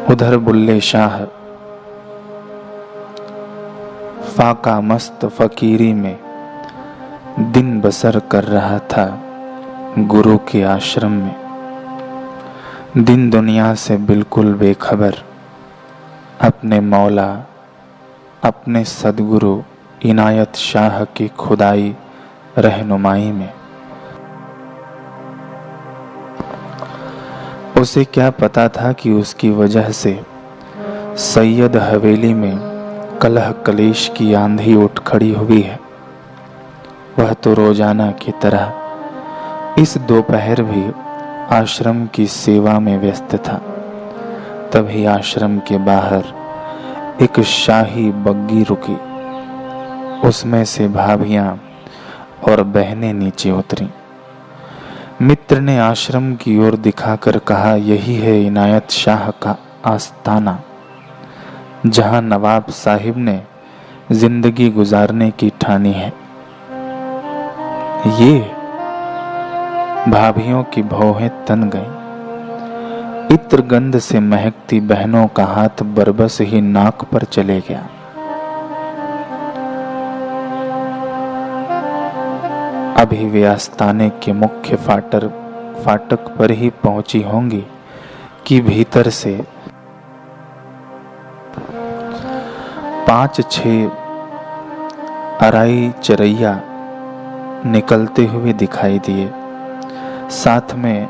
उधर बुल्ले शाह फाका मस्त फकीरी में दिन बसर कर रहा था गुरु के आश्रम में। दिन दुनिया से बिल्कुल बेखबर, अपने मौला अपने सदगुरु इनायत शाह की खुदाई रहनुमाई में। उसे क्या पता था कि उसकी वजह से सैयद हवेली में कलह कलेश की आंधी उठ खड़ी हुई है। वह तो रोजाना की तरह इस दोपहर भी आश्रम की सेवा में व्यस्त था। तभी आश्रम के बाहर एक शाही बग्गी रुकी। उसमें से भाभियां और बहनें नीचे उतरी। मित्र ने आश्रम की ओर दिखाकर कहा, यही है इनायत शाह का आस्ताना, जहां नवाब साहिब ने जिंदगी गुजारने की ठानी है। ये भाभियों की भौहें तन गईं। इत्र गंध से महकती बहनों का हाथ बरबस ही नाक पर चले गया। अभी वे आस्ताने के मुख्य फाटक पर ही पहुंची होंगी कि भीतर से 5-6 अराई चरैया निकलते हुए दिखाई दिए। साथ में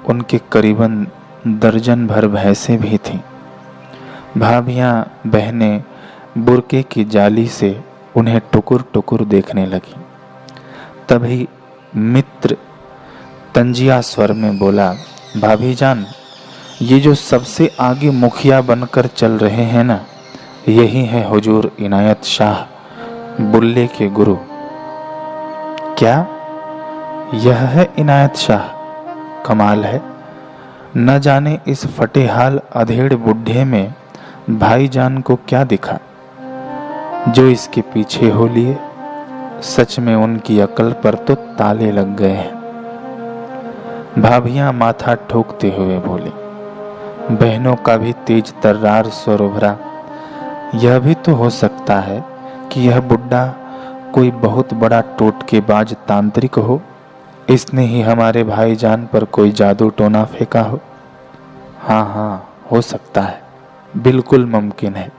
उनके करीबन दर्जन भर भैंसें भी थीं। भाभियां बहनें बुरके की जाली से उन्हें टुकुर टुकुर देखने लगी। तभी मित्र तंजिया स्वर में बोला, भाभी जान, ये जो सबसे आगे मुखिया बनकर चल रहे हैं ना, यही है हुजूर इनायत शाह बुल्ले के गुरु। क्या यह है इनायत शाह? कमाल है, न जाने इस फटेहाल अधेड़ बुढ़े में भाईजान को क्या दिखा जो इसके पीछे हो लिए। सच में उनकी अकल पर तो ताले लग गए हैं। भाभियां माथा ठोकते हुए बोली। बहनों का भी तेज तर्रार स्वर उभरा, यह भी तो हो सकता है कि यह बुड्ढा कोई बहुत बड़ा टोटकेबाज तांत्रिक हो। इसने ही हमारे भाईजान पर कोई जादू टोना फेंका हो। हाँ, हो सकता है, बिल्कुल मुमकिन है।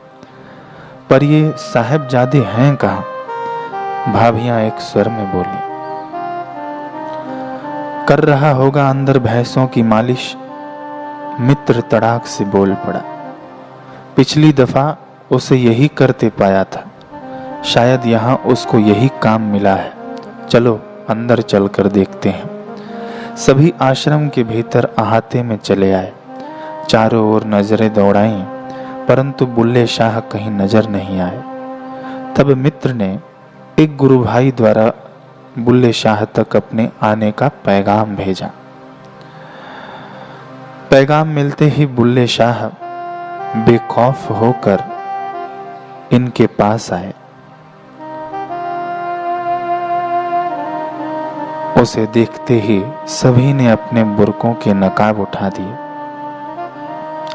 पर ये साहबजादे हैं कहाँ? भाभियां एक स्वर में बोली। कर रहा होगा अंदर भैंसों की मालिश। मित्र तड़ाक से बोल पड़ा। पिछली दफा उसे यही करते पाया था। शायद यहाँ उसको यही काम मिला है। चलो अंदर चलकर देखते हैं। सभी आश्रम के भीतर अहाते में चले आए। चारों ओर नजरें दौड़ाईं, परंतु बुल्ले शाह कहीं नजर नहीं आए। तब मित्र ने एक गुरु भाई द्वारा बुल्ले शाह तक अपने आने का पैगाम भेजा। पैगाम मिलते ही बुल्ले शाह बेखौफ होकर इनके पास आए। उसे देखते ही सभी ने अपने बुर्कों के नकाब उठा दिए।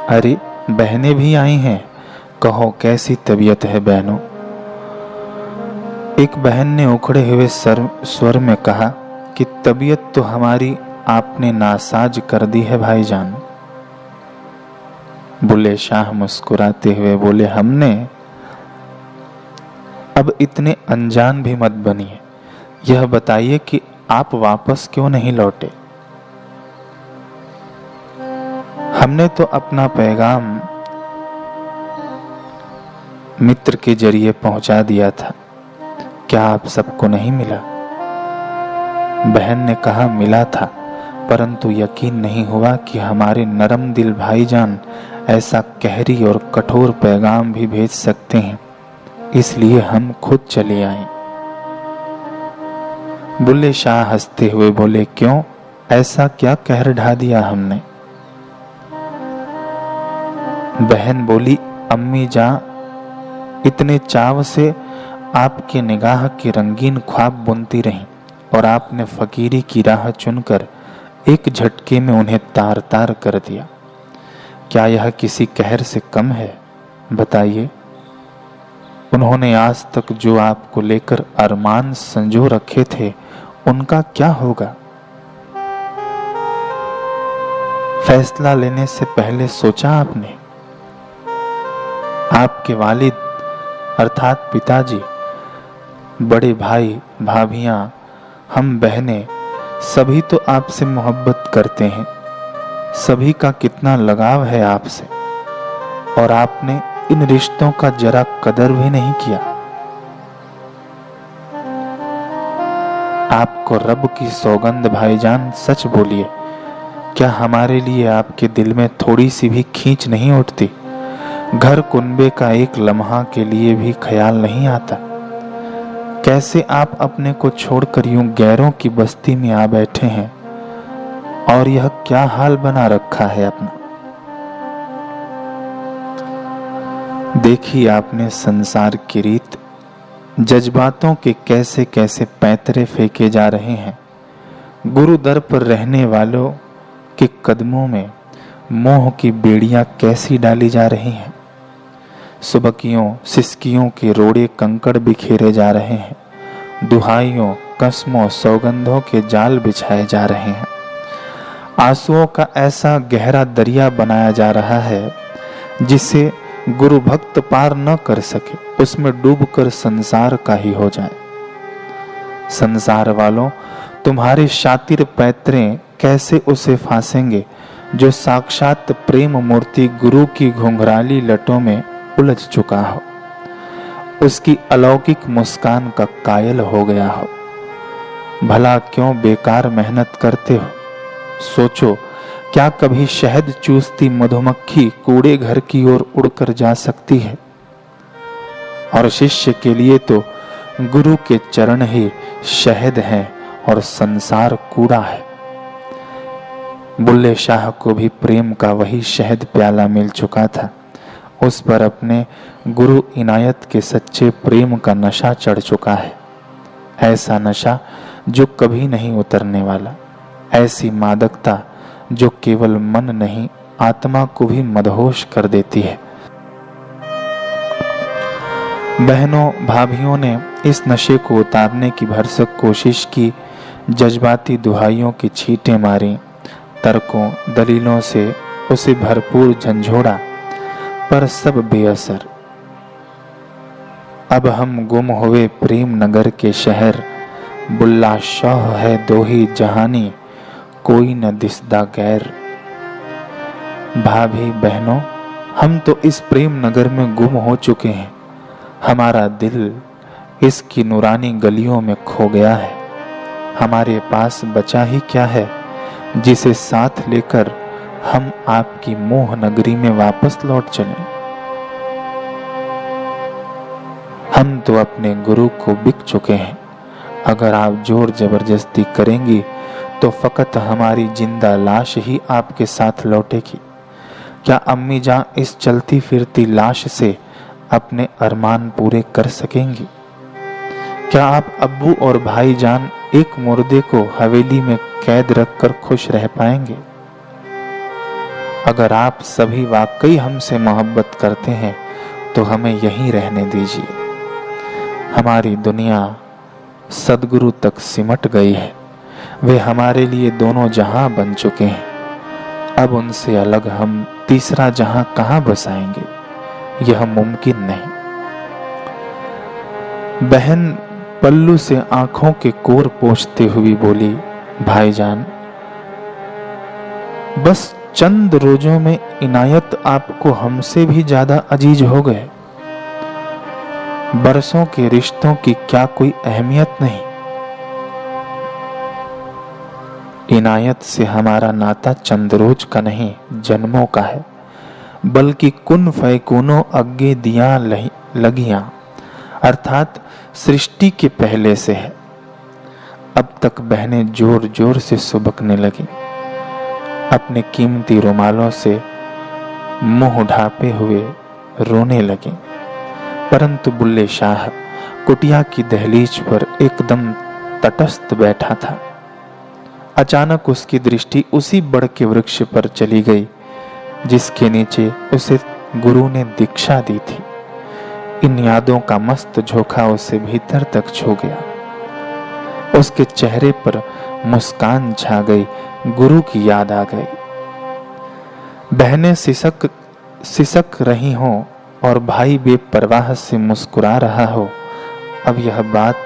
अरे बहनें भी आई हैं, कहो कैसी तबीयत है बहनों? एक बहन ने उखड़े हुए स्वर में कहा कि तबीयत तो हमारी आपने नासाज कर दी है भाईजान। बुल्ले शाह मुस्कुराते हुए बोले, हमने? अब इतने अनजान भी मत बनिए। यह बताइए कि आप वापस क्यों नहीं लौटे? हमने तो अपना पैगाम मित्र के जरिए पहुंचा दिया था। क्या आप सबको नहीं मिला? बहन ने कहा, मिला था, परंतु यकीन नहीं हुआ कि हमारे नरम दिल भाईजान ऐसा कहरी और कठोर पैगाम भी भेज सकते हैं, इसलिए हम खुद चले आए। बुल्ले शाह हंसते हुए बोले, क्यों, ऐसा क्या कहर ढा दिया हमने? बहन बोली, अम्मी जान इतने चाव से आपकी निगाह के रंगीन ख्वाब बुनती रहीं और आपने फकीरी की राह चुनकर एक झटके में उन्हें तार तार कर दिया। क्या यह किसी कहर से कम है? बताइए। उन्होंने आज तक जो आपको लेकर अरमान संजो रखे थे, उनका क्या होगा? फैसला लेने से पहले सोचा आपने? आपके वालिद अर्थात पिताजी, बड़े भाई भाभियां, हम बहनें, सभी तो आपसे मोहब्बत करते हैं। सभी का कितना लगाव है आपसे, और आपने इन रिश्तों का जरा कदर भी नहीं किया। आपको रब की सौगंध भाईजान, सच बोलिए, क्या हमारे लिए आपके दिल में थोड़ी सी भी खींच नहीं उठती? घर कुनबे का एक लम्हा के लिए भी ख्याल नहीं आता? कैसे आप अपने को छोड़कर यूं गैरों की बस्ती में आ बैठे हैं, और यह क्या हाल बना रखा है अपना? देखी आपने संसार की रीत, जज्बातों के कैसे कैसे पैंतरे फेंके जा रहे हैं। गुरु दर पर रहने वालों के कदमों में मोह की बेड़ियां कैसी डाली जा रही हैं। सुबकियों सिसकियों के रोड़े कंकड़ बिखेरे जा रहे हैं। दुहाइयों कसमों सौगंधों के जाल बिछाए जा रहे हैं। आंसुओं का ऐसा गहरा दरिया बनाया जा रहा है जिसे गुरु भक्त पार न कर सके, उसमें डूबकर संसार का ही हो जाए। संसार वालों, तुम्हारे शातिर पैतरे कैसे उसे फांसेंगे जो साक्षात प्रेम मूर्ति गुरु की घुंघराली लटों में उलझ चुका हो, उसकी अलौकिक मुस्कान का कायल हो गया हो। भला क्यों बेकार मेहनत करते हो? सोचो, क्या कभी शहद चूसती मधुमक्खी कूड़े घर की ओर उड़कर जा सकती है? और शिष्य के लिए तो गुरु के चरण ही शहद हैं और संसार कूड़ा है। बुल्ले शाह को भी प्रेम का वही शहद प्याला मिल चुका था। उस पर अपने गुरु इनायत के सच्चे प्रेम का नशा चढ़ चुका है। ऐसा नशा जो कभी नहीं उतरने वाला, ऐसी मादकता जो केवल मन नहीं आत्मा को भी मदहोश कर देती है। बहनों भाभियों ने इस नशे को उतारने की भरसक कोशिश की, जज्बाती दुहाइयों की छींटें मारी, तर्कों दलीलों से उसे भरपूर झंझोड़ा, पर सब बेअसर। अब हम गुम हुए प्रेम नगर के शहर, बुल्ला शाह है दो ही जहानी, कोई न दिसदा गैर। भाभी बहनों, हम तो इस प्रेम नगर में गुम हो चुके हैं। हमारा दिल इसकी नूरानी गलियों में खो गया है। हमारे पास बचा ही क्या है जिसे साथ लेकर हम आपकी मोह नगरी में वापस लौट चलें। हम तो अपने गुरु को बिक चुके हैं। अगर आप जोर जबरदस्ती करेंगी तो फकत हमारी जिंदा लाश ही आपके साथ लौटेगी। क्या अम्मी जान इस चलती फिरती लाश से अपने अरमान पूरे कर सकेंगी? क्या आप अब्बू और भाई जान एक मुर्दे को हवेली में कैद रखकर खुश रह पाएंगे? अगर आप सभी वाकई हमसे मोहब्बत करते हैं तो हमें यहीं रहने दीजिए। हमारी दुनिया सदगुरु तक सिमट गई है। वे हमारे लिए दोनों जहां बन चुके हैं। अब उनसे अलग हम तीसरा जहां कहां बसाएंगे? यह मुमकिन नहीं। बहन पल्लू से आंखों के कोर पोंछते हुए बोली, भाईजान, बस चंद रोजों में इनायत आपको हमसे भी ज्यादा अजीज हो गए। बरसों के रिश्तों की क्या कोई अहमियत नहीं? इनायत से हमारा नाता चंद रोज का नहीं, जन्मों का है। बल्कि कुन फैकुनो अग्गे दिया लगियां, अर्थात सृष्टि के पहले से है। अब तक बहनें जोर जोर से सुबकने लगी, अपने कीमती रुमालों से मुंह ढांपे हुए रोने लगी। परंतु बुल्ले शाह कुटिया की दहलीज पर एकदम तटस्थ बैठा था। अचानक उसकी दृष्टि उसी बड़ के वृक्ष पर चली गई जिसके नीचे उसे गुरु ने दीक्षा दी थी। इन यादों का मस्त झोंका उसे भीतर तक छू गया। उसके चेहरे पर मुस्कान छा गई, गुरु की याद आ गई। बहनें सिसक रही हों और भाई बेपरवाह से मुस्कुरा रहा हो, अब यह बात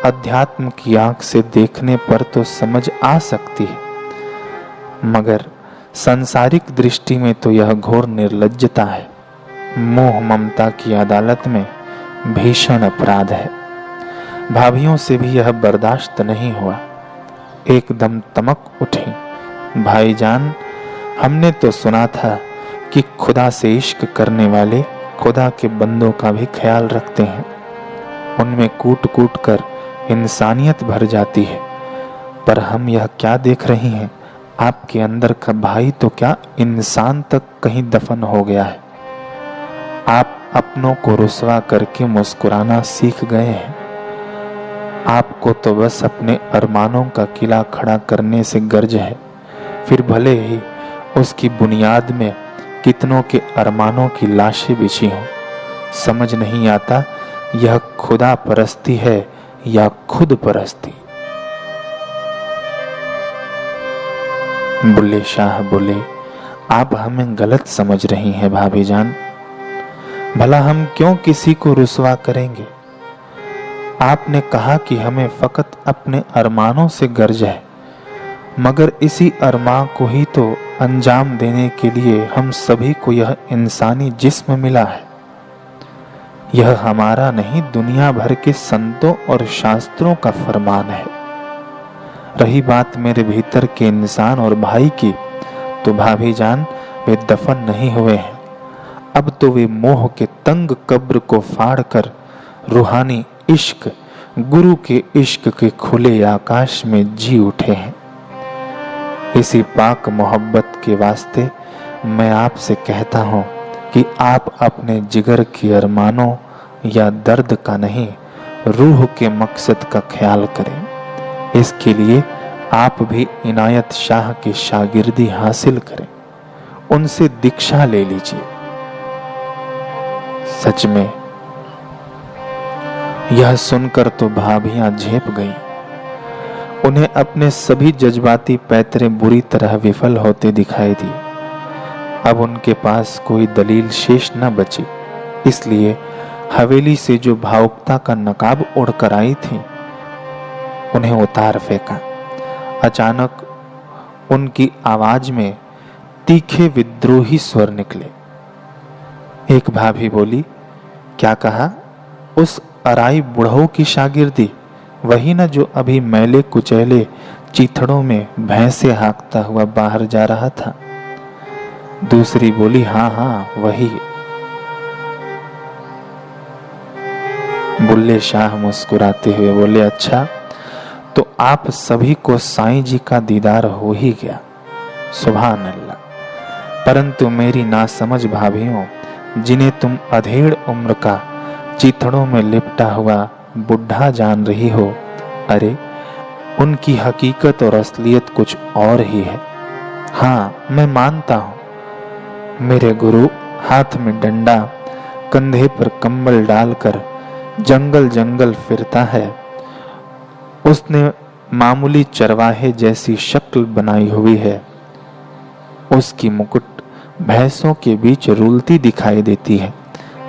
अध्यात्म की आंख से देखने पर तो समझ आ सकती है, मगर सांसारिक दृष्टि में तो यह घोर निर्लज्जता है, मोह ममता की अदालत में भीषण अपराध है। भाभियों से भी यह बर्दाश्त नहीं हुआ। एकदम तमक उठी, भाईजान, हमने तो सुना था कि खुदा से इश्क करने वाले खुदा के बंदों का भी ख्याल रखते हैं, उनमें कूट कूट कर इंसानियत भर जाती है। पर हम यह क्या देख रही हैं, आपके अंदर का भाई तो क्या इंसान तक कहीं दफन हो गया है। आप अपनों को रुसवा करके मुस्कुराना सीख गए हैं। आपको तो बस अपने अरमानों का किला खड़ा करने से गर्ज है, फिर भले ही उसकी बुनियाद में कितनों के अरमानों की लाशें बिछी हों। समझ नहीं आता यह खुदा परस्ती है या खुद परस्ती। बुल्ले शाह बोले, आप हमें गलत समझ रही हैं भाभी जान। भला हम क्यों किसी को रुसवा करेंगे। आपने कहा कि हमें फकत अपने अरमानों से गर्ज है, मगर इसी अरमान को ही तो अंजाम देने के लिए हम सभी को यह इंसानी जिस्म मिला है। यह हमारा नहीं, दुनिया भर के संतों और शास्त्रों का फरमान है। रही बात मेरे भीतर के इंसान और भाई की, तो भाभी जान वे दफन नहीं हुए हैं। अब तो वे मोह के तंग कब्र को फाड़ कर रूहानी इश्क, गुरु के इश्क के खुले आकाश में जी उठे हैं। इसी पाक मोहब्बत के वास्ते मैं आपसे कहता हूँ कि आप अपने जिगर के अरमानों या दर्द का नहीं, रूह के मकसद का ख्याल करें। इसके लिए आप भी इनायत शाह की शागिर्दी हासिल करें, उनसे दीक्षा ले लीजिए। सच में यह सुनकर तो भाभियां झेप गईं। उन्हें अपने सभी जज्बाती पैतरे बुरी तरह विफल होते दिखाई दिए। अब उनके पास कोई दलील शेष न बची, इसलिए हवेली से जो भावुकता का नकाब ओढ़कर आई थी, उन्हें उतार फेंका। अचानक उनकी आवाज में तीखे विद्रोही स्वर निकले। एक भाभी बोली, क्या कहा? उस अराई बुढ़ऊ की शागिर्दी, वही न जो अभी मैले कुचैले चीथड़ों में भैंसे हाँकता हुआ बाहर जा रहा था। दूसरी बोली, हाँ हाँ वही। बुल्ले शाह मुस्कुराते हुए बोले, अच्छा तो आप सभी को साईं जी का दीदार हो ही गया, सुभान अल्लाह। परंतु मेरी नासमझ भाभियों, जिन्हें तुम अधेड़ उम्र का चीथड़ों में लिपटा हुआ बुढ़ा जान रही हो, अरे उनकी हकीकत और असलियत कुछ और ही है। हाँ, मैं मानता हूं मेरे गुरु हाथ में डंडा, कंधे पर कंबल डालकर जंगल जंगल फिरता है। उसने मामूली चरवाहे जैसी शक्ल बनाई हुई है। उसकी मुकुट भैंसों के बीच रुलती दिखाई देती है,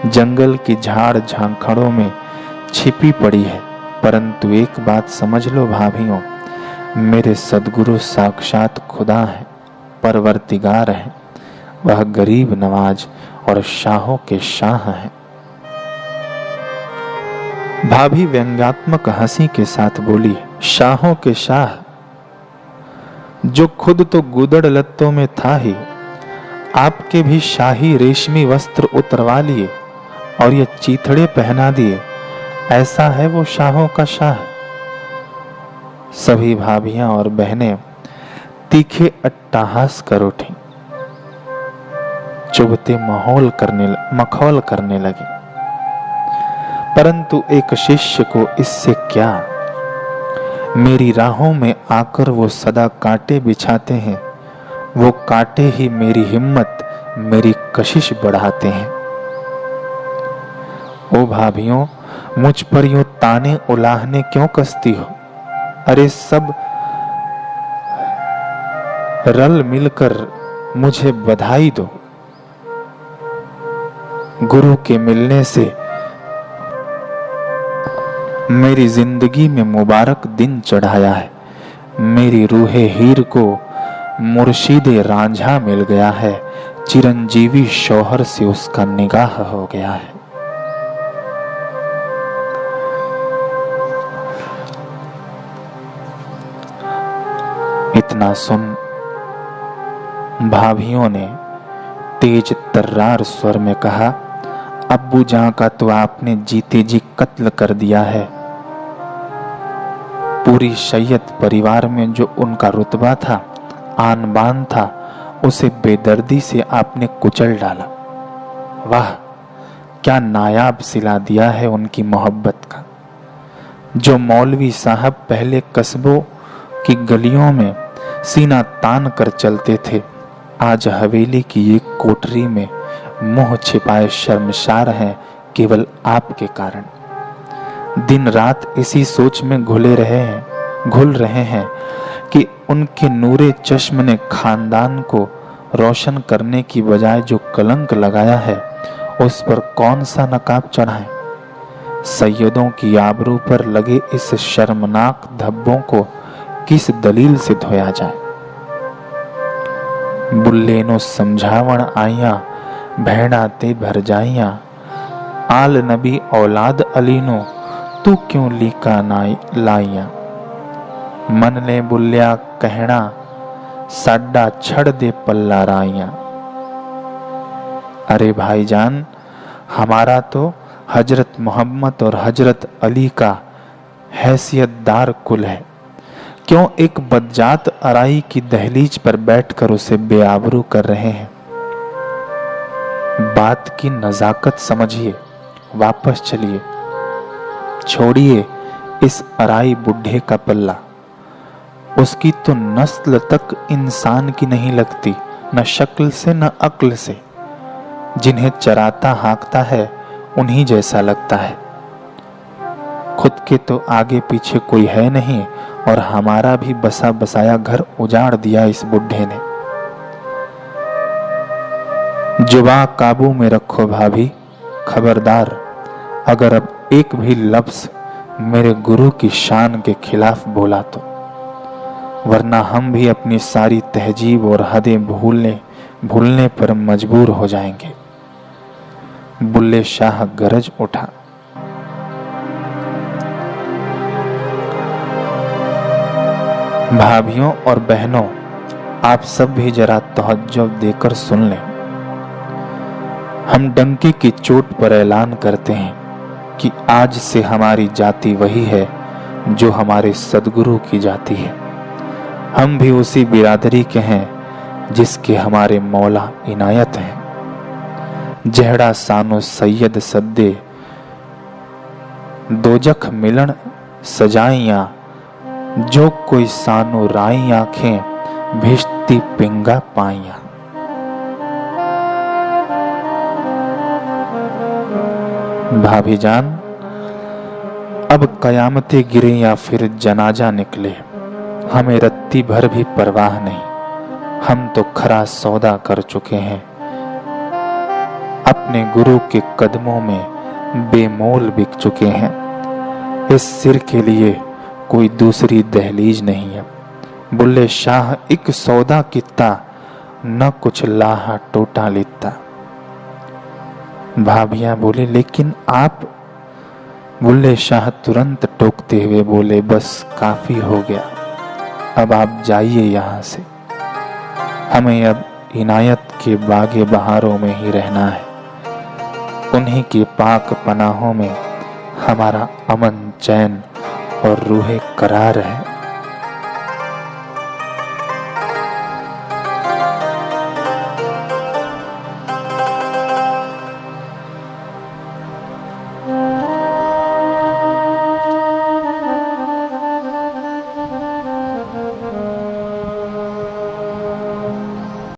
जंगल की झाड़ झांखड़ों में छिपी पड़ी है। परंतु एक बात समझ लो भाभियों, मेरे सदगुरु साक्षात खुदा हैं, परवरदिगार हैं। वह गरीब नवाज और शाहों के शाह हैं। भाभी व्यंग्यात्मक हंसी के साथ बोली, शाहों के शाह, जो खुद तो गुदड़ लत्तों में था ही, आपके भी शाही रेशमी वस्त्र उतरवा लिए और ये चीथड़े पहना दिए। ऐसा है वो शाहों का शाह। सभी भाभियां और बहनें तीखे अट्टहास कर उठी, चुभते मखौल करने लगे। परंतु एक शिष्य को इससे क्या? मेरी राहों में आकर वो सदा कांटे बिछाते हैं वो कांटे ही मेरी हिम्मत, मेरी कशिश बढ़ाते हैं। ओ भाभियों, मुझ पर यूं ताने उलाहने क्यों कसती हो? अरे सब रल मिलकर मुझे बधाई दो। गुरु के मिलने से मेरी जिंदगी में मुबारक दिन चढ़ाया है। मेरी रूहे हीर को मुर्शिदे रांझा मिल गया है। चिरंजीवी शौहर से उसका निगाह हो गया है। इतना सुन भाभियों ने तेज तर्रार स्वर में कहा, अब्बू जान का तो आपने जीते जी कत्ल कर दिया है। पूरी सैयद परिवार में जो उनका रुतबा था, आन बान था, उसे बेदर्दी से आपने कुचल डाला। वाह, क्या नायाब सिला दिया है उनकी मोहब्बत का। जो मौलवी साहब पहले कस्बों की गलियों में सीना तान कर चलते थे, आज हवेली की एक कोठरी में मुंह छिपाए शर्मसार हैं केवल आपके कारण। दिन रात इसी सोच में घुल रहे हैं कि उनके नूरे चश्म ने खानदान को रोशन करने की बजाय जो कलंक लगाया है, उस पर कौन सा नकाब चढ़ाएं। सैयदों की आबरू पर लगे इस शर्मनाक धब्बों को किस दलील से धोया जाए। बुल्लेनो समझावण आइया, भेड़ा ते भर जाइया। आल नबी औलाद अलीनो, तू क्यों लीका नाई लाइया। मन ले बुल्लिया कहना, साडा छड़ दे पल्ला राइया। अरे भाईजान, हमारा तो हजरत मोहम्मद और हजरत अली का हैसियतदार कुल है। क्यों एक बदजात अराई की दहलीज पर बैठकर उसे बेआबरू कर रहे हैं। बात की नजाकत समझिए, वापस चलिए, छोड़िए इस अराई बुढ़े का पल्ला। उसकी तो नस्ल तक इंसान की नहीं लगती, न शक्ल से न अक्ल से। जिन्हें चराता हाँकता है उन्हीं जैसा लगता है। खुद के तो आगे पीछे कोई है नहीं और हमारा भी बसा बसाया घर उजाड़ दिया इस बुढ़े ने। जुबान काबू में रखो भाभी, खबरदार अगर अब एक भी लफ्ज मेरे गुरु की शान के खिलाफ बोला तो, वरना हम भी अपनी सारी तहजीब और हदें भूलने पर मजबूर हो जाएंगे। बुल्ले शाह गरज उठा। भाभियों और बहनों, आप सब भी जरा तवज्जो देकर सुन लें। हम डंके की चोट पर ऐलान करते हैं कि आज से हमारी जाति वही है जो हमारे सदगुरु की जाति है। हम भी उसी बिरादरी के हैं जिसके हमारे मौला इनायत हैं। जहड़ा सानो सैयद सद्दे, दोजख मिलन सजाइयां। जो कोई सानो राई आंखें, भिश्ती पिंगा पाइया। भाभी जान, अब कयामतें गिरे या फिर जनाजा निकले, हमें रत्ती भर भी परवाह नहीं। हम तो खरा सौदा कर चुके हैं। अपने गुरु के कदमों में बेमोल बिक चुके हैं। इस सिर के लिए कोई दूसरी दहलीज नहीं है। बुल्ले शाह एक सौदा कित्ता, न कुछ लाहा टोटा लित्ता। भाभियां बोले, लेकिन आप? बुल्ले शाह तुरंत टोकते हुए बोले, बस काफी हो गया, अब आप जाइए यहाँ से। हमें अब इनायत के बागे बहारों में ही रहना है। उन्हीं की पाक पनाहों में हमारा अमन, चैन और रूहे करार है।